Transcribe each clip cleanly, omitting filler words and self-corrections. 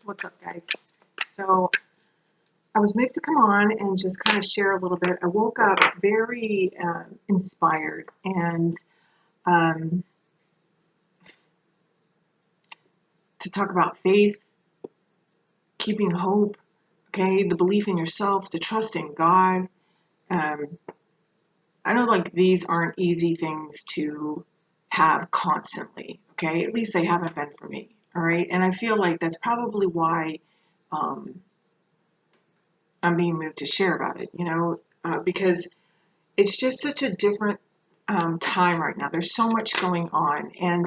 What's up, guys? So I was moved to come on and just kind of share a little bit. I woke up very inspired and um, to talk about faith, keeping hope, okay, the belief in yourself, the trust in God. Um, I know like these aren't easy things to have constantly, okay? At least they haven't been for me, all right? And I feel like that's probably why um, I'm being moved to share about it, because it's just such a different time right now. There's so much going on. And,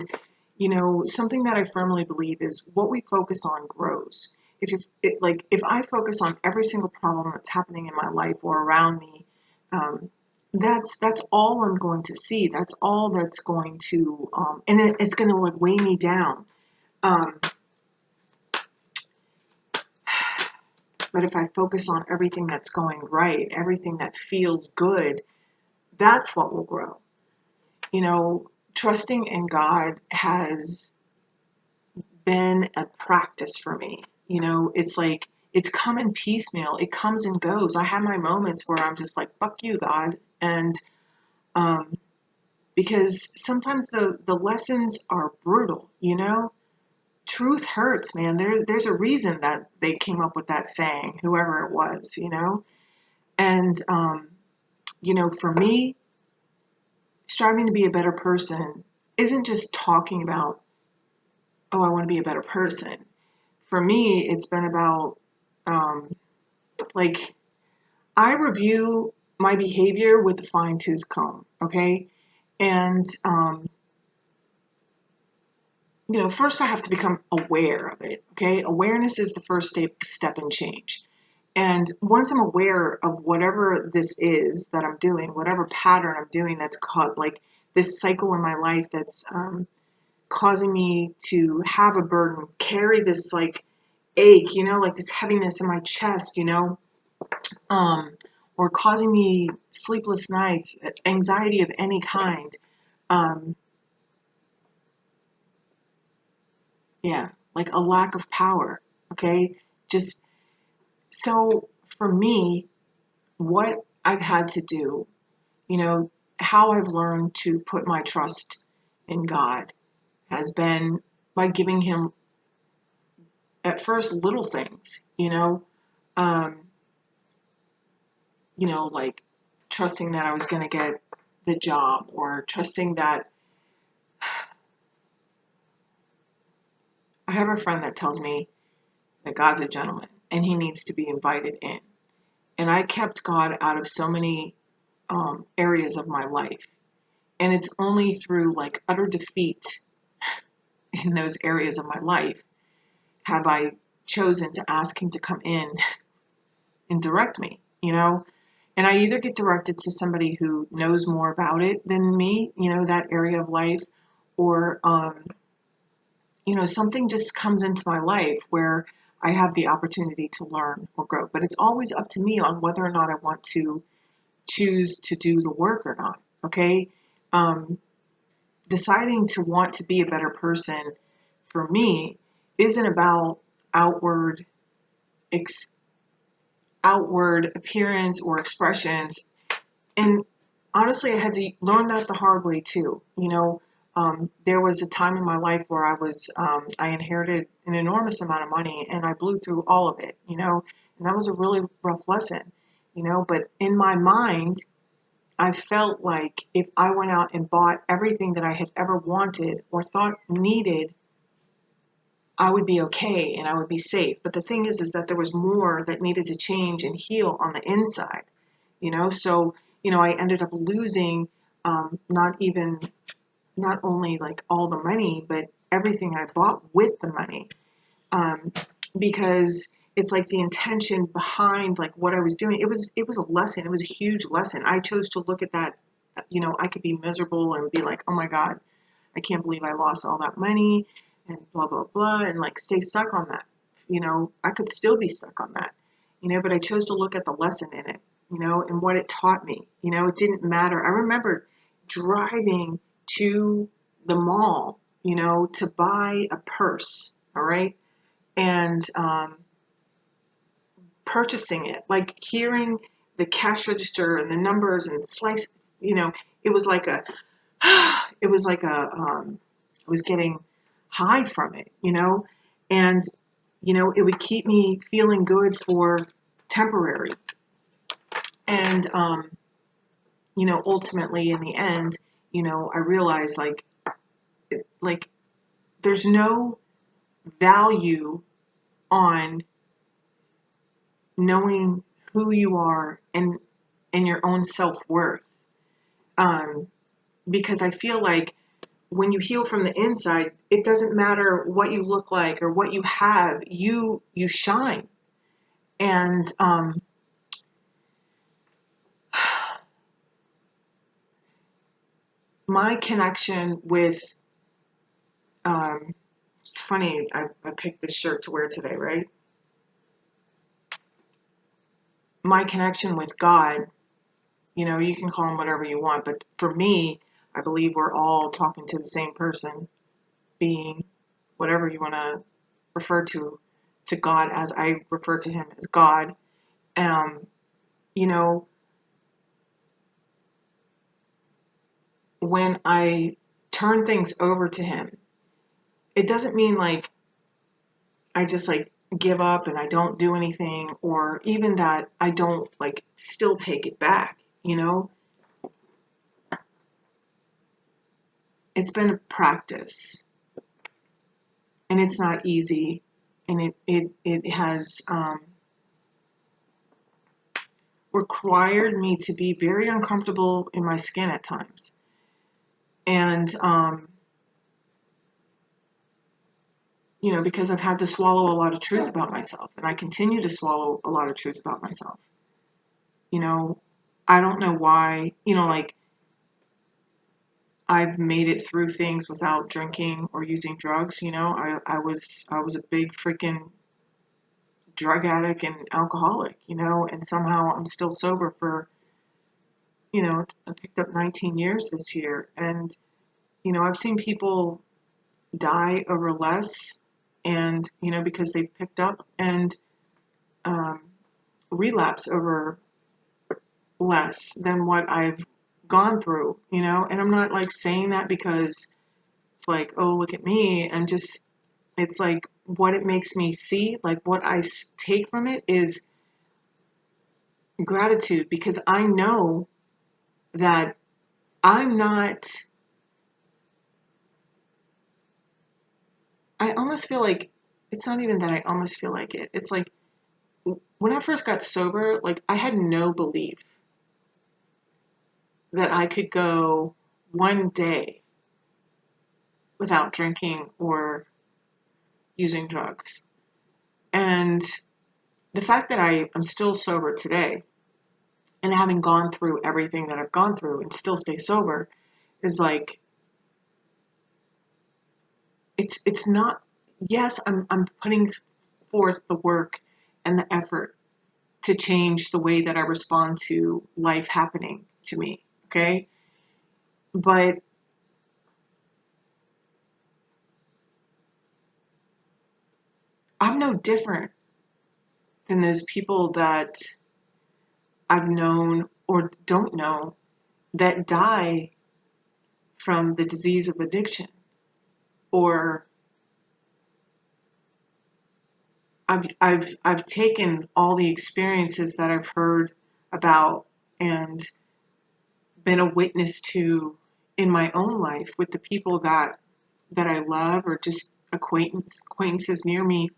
something that I firmly believe is what we focus on grows. If I focus on every single problem that's happening in my life or around me, um, that's all I'm going to see. That's all that's going to, and it's going to like weigh me down. Um, but if I focus on everything that's going right, everything that feels good, that's what will grow. Trusting in God has been a practice for me. It's like it's come in piecemeal. It comes and goes. I have my moments where I'm just like, fuck you, God. And um, because sometimes the lessons are brutal. Truth hurts, man. There's a reason that they came up with that saying, whoever it was. And for me, striving to be a better person isn't just talking about, oh, I want to be a better person. For me, it's been about, um, like, I review my behavior with a fine tooth comb, okay? And, first I have to become aware of it, okay? Awareness is the first step in change. And once I'm aware of whatever this is that I'm doing, whatever pattern I'm doing that's caught, like this cycle in my life that's causing me to have a burden, carry this like ache, like this heaviness in my chest, um, or causing me sleepless nights, anxiety of any kind. Um, yeah, like a lack of power. Okay. Just so for me, what I've had to do, you know, how I've learned to put my trust in God has been by giving Him at first little things, um, like trusting that I was going to get the job or trusting that I have a friend that tells me that God's a gentleman and he needs to be invited in. And I kept God out of so many areas of my life. And it's only through like utter defeat in those areas of my life have I chosen to ask him to come in and direct me. And I either get directed to somebody who knows more about it than me, that area of life, or, something just comes into my life where I have the opportunity to learn or grow. But it's always up to me on whether or not I want to choose to do the work or not. Okay. Um, Deciding to want to be a better person for me isn't about outward ex- outward appearance or expressions. And honestly, I had to learn that the hard way too. There was a time in my life where I inherited an enormous amount of money and I blew through all of it, and that was a really rough lesson. But in my mind, I felt like if I went out and bought everything that I had ever wanted or thought needed, I would be okay and I would be safe. But the thing is that there was more that needed to change and heal on the inside. So, I ended up losing not only like all the money, but everything I bought with the money. Um, because it's like the intention behind like what I was doing. It was a lesson. It was a huge lesson. I chose to look at that. I could be miserable and be like, oh my God, I can't believe I lost all that money and blah, blah, blah, and like stay stuck on that. I could still be stuck on that, but I chose to look at the lesson in it, and what it taught me. It didn't matter. I remember driving to the mall, to buy a purse, all right? and purchasing it, like hearing the cash register and the numbers and slice, it was like a, it was like a, I was getting high from it, and, it would keep me feeling good for temporary. And, ultimately in the end, I realized like there's no value on knowing who you are and your own self-worth. Um, because I feel like when you heal from the inside, it doesn't matter what you look like or what you have, you shine. And my connection with, it's funny, I picked this shirt to wear today, right? My connection with God, you can call him whatever you want, but for me, I believe we're all talking to the same person, being, whatever you want to refer to God as. I refer to him as God. Um, you know, when I turn things over to him, it doesn't mean like I just like give up and I don't do anything, or even that I don't like still take it back, It's been a practice and it's not easy, and it has required me to be very uncomfortable in my skin at times. And because I've had to swallow a lot of truth about myself, and I continue to swallow a lot of truth about myself. I don't know why, like I've made it through things without drinking or using drugs. I was a big freaking drug addict and alcoholic, and somehow I'm still sober for, I picked up 19 years this year. And, I've seen people die over less, and, because they've picked up, and um, relapse over less than what I've gone through, and I'm not like saying that because it's like, oh, look at me. And just, it's like what it makes me see, like what I take from it is gratitude, because I know that I'm not, I almost feel like, it's not even that I almost feel like it. It's like when I first got sober, like I had no belief that I could go one day without drinking or using drugs. And the fact that I'm still sober today, and having gone through everything that I've gone through and still stay sober, is like, it's not, yes, I'm putting forth the work and the effort to change the way that I respond to life happening to me, okay? But I'm no different than those people that I've known or don't know that die from the disease of addiction. Or I've taken all the experiences that I've heard about and been a witness to in my own life with the people that I love, or just acquaintances near me.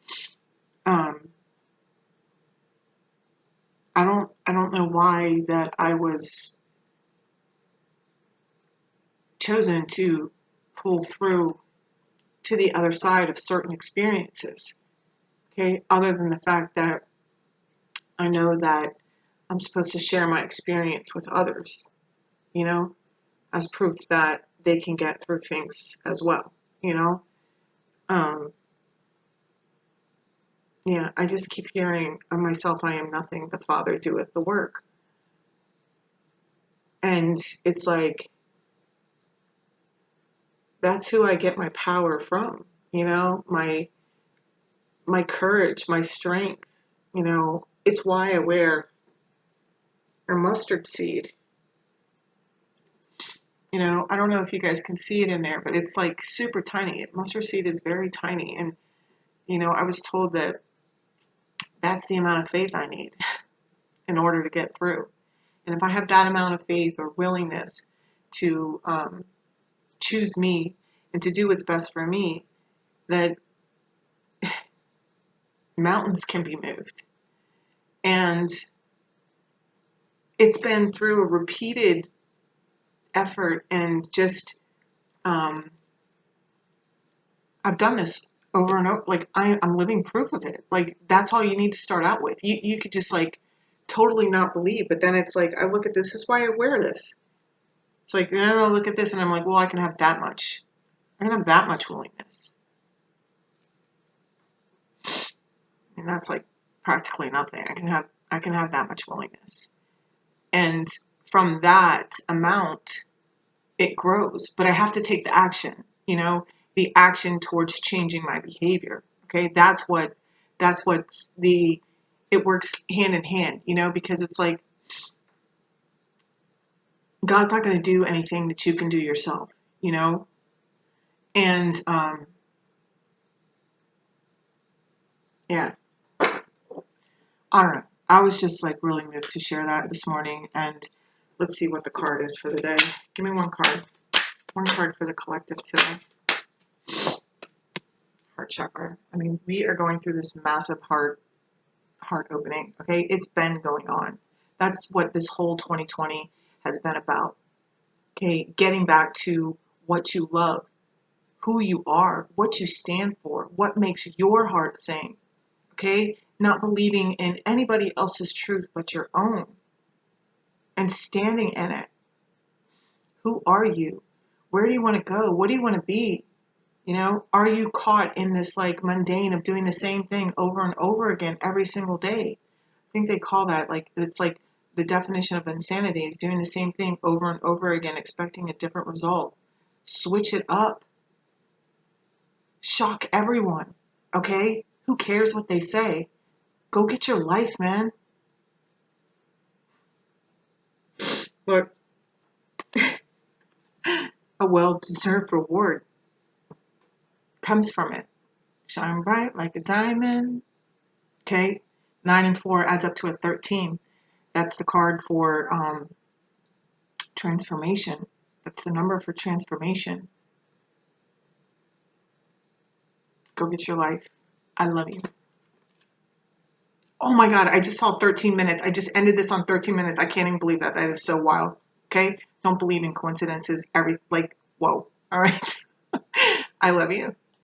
Um, I don't know why that I was chosen to pull through to the other side of certain experiences. Okay, other than the fact that I know that I'm supposed to share my experience with others, you know, as proof that they can get through things as well, you know. Um, yeah, I just keep hearing of myself, I am nothing, the Father doeth the work. And it's like, that's who I get my power from, my my courage, my strength. You know, it's why I wear a mustard seed. You know, I don't know if you guys can see it in there, but it's like super tiny. Mustard seed is very tiny. And, you know, I was told that that's the amount of faith I need in order to get through. And if I have that amount of faith or willingness to choose me and to do what's best for me, that mountains can be moved. And it's been through a repeated effort and just, I've done this over and over. Like, I'm living proof of it. Like, that's all you need to start out with. You could just like totally not believe, but then it's like, I look at this is why I wear this. It's like, no, look at this, and I'm like, well, I can have that much. I can have that much willingness. And that's like practically nothing. I can have that much willingness. And from that amount, it grows. But I have to take the action, you know, the action towards changing my behavior. Okay, what's the it works hand in hand, you know, because it's like God's not going to do anything that you can do yourself, you know, and yeah, I don't know. I was just like really moved to share that this morning, and let's see what the card is for the day. Give me one card. One card for the collective today. Heart chakra. I mean, we are going through this massive heart opening. Okay, it's been going on. That's what this whole 2020 has been about. Okay, getting back to what you love, who you are, what you stand for, what makes your heart sing. Okay, not believing in anybody else's truth but your own, and standing in it. Who are you? Where do you want to go? What do you want to be? You know, are you caught in this like mundane of doing the same thing over and over again every single day? I think they call that like, it's like the definition of insanity is doing the same thing over and over again, expecting a different result. Switch it up. Shock everyone. Okay? Who cares what they say? Go get your life, man. Look, a well-deserved reward comes from it. Shine bright like a diamond. Okay? 9 and 4 adds up to a 13. That's the card for transformation. That's the number for transformation. Go get your life. I love you. Oh my God, I just saw 13 minutes. I just ended this on 13 minutes. I can't even believe that. That is so wild. Okay? Don't believe in coincidences. Whoa. All right. I love you.